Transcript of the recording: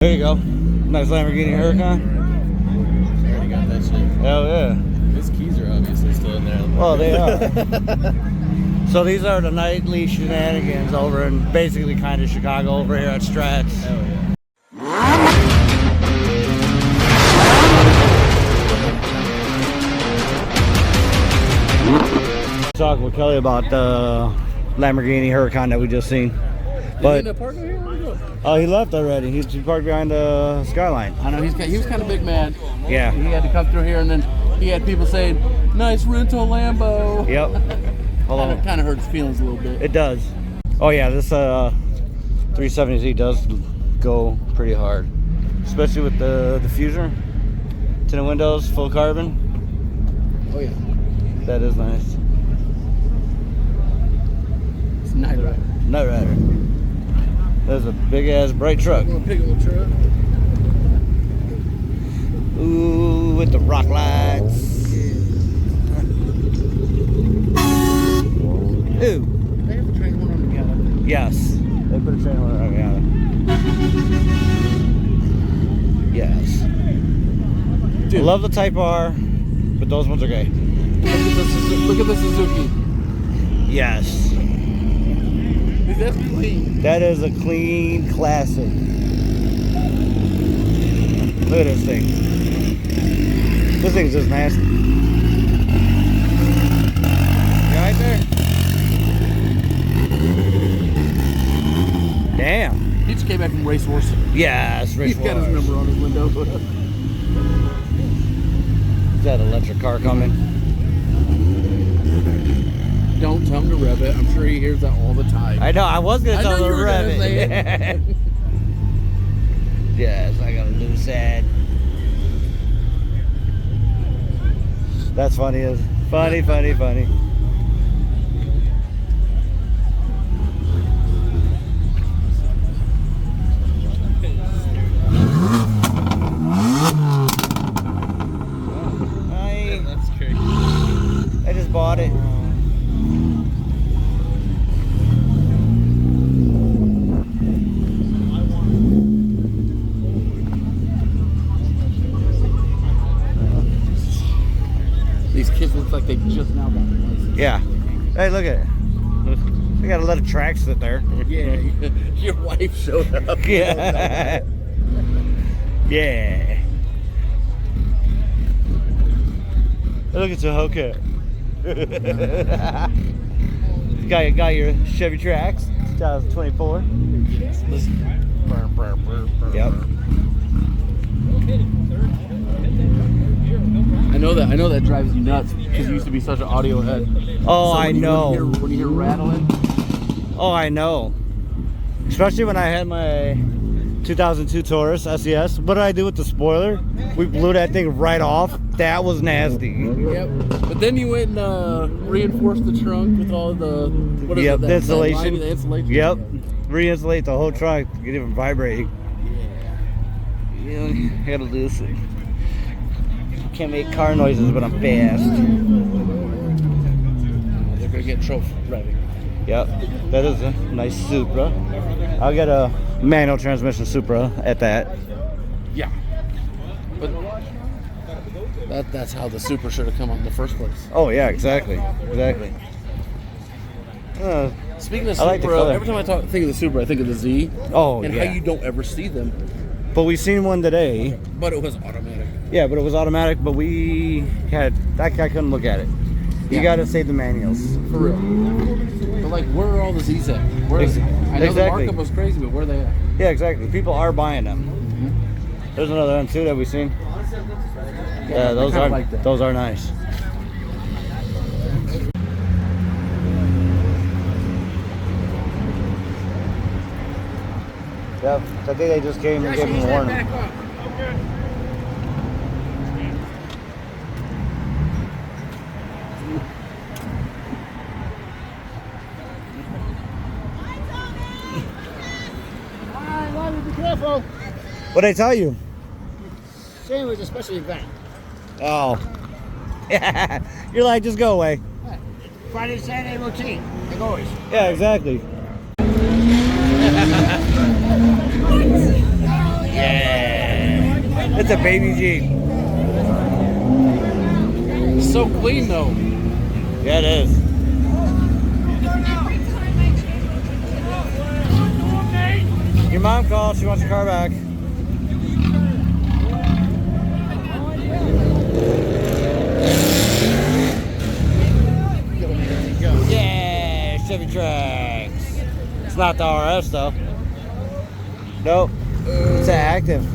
There you go. Nice Lamborghini Huracan. Already got that shit. Hell yeah. His keys are obviously still in there. Oh, they are. So these are the nightly shenanigans over in basically kind of Chicago over here at Strats. Hell yeah. Talking with Kelly about the Lamborghini Huracan that we just seen. But he left already. He parked behind the Skyline. I know he was kind of big mad. Yeah. He had to come through here, and then he had people saying, "Nice rental Lambo." Yep. Hold on. Kind of hurt his feelings a little bit. It does. Oh yeah, this 370Z does go pretty hard, especially with the diffuser, tinted windows, full carbon. Oh yeah. That is nice. It's Night Rider. Night Rider. That's a big ass bright truck. Big old truck. Ooh, with the rock lights. Ooh. They have to train one on together. Yes. They put a train on it. Yes. Dude. I love the Type R, but those ones are gay. Look at the Suzuki. Yes. That's clean. That is a clean classic. Look at this thing. This thing's just nasty. You right there? Damn. He just came back from Racehorse. Yes, He's got his number on his window. Is that electric car coming? Don't tell him to rev it. I'm sure he hears that all the time. I know, I was going to tell him to rev gonna say it. Yes, I got a loose head. That's funny. Funny. That's crazy. I just bought it. These kids look like they just now got their license. Yeah. Hey, look at it. They got a lot of tracks sit there. Yeah, your wife showed up. Yeah. Yeah. Look at the Hellcat. got your Chevy Trax, 2024. Yep. I know that drives you nuts because you used to be such an audio head. Oh, So I know. When you hear rattling. Oh, I know. Especially when I had my 2002 Taurus SES. What did I do with the spoiler? We blew that thing right off. That was nasty. Yep. But then you went and reinforced the trunk with all the The insulation. The insulation. Yep. Re-insulate the whole trunk to get it vibrating. Yeah. You gotta do this. Can't make car noises, but I'm fast. They're gonna get in trouble for driving. Yep, that is a nice Supra. I'll get a manual transmission Supra at that. Yeah. But that's how the Super should have come out in the first place. Oh yeah, exactly. Speaking of I like the Supra, color. every time I think of the Supra, I think of the Z. Oh And yeah. how you don't ever see them. But we seen one today. But it was automatic. Yeah, but it was automatic. But we had that guy couldn't look at it. You Yeah. gotta save the manuals. For real. But like, where are all the Z's at? Where Ex- I know exactly. the markup was crazy, but where are they at? Yeah, exactly. People are buying them. There's another one too that we seen. Yeah, those kinda are like that. those are nice. Yep, I think they just came and gave him a warning. Be careful. What'd I tell you? Saying it was a special event. Oh. You're like, just go away. Friday, Saturday routine, like always. Yeah, exactly. Yeah. It's a baby Jeep. It's so clean though. Yeah, it is. Your mom called. She wants your car back. Yeah, Chevy Trax. It's not the RS though. Nope. It's an active.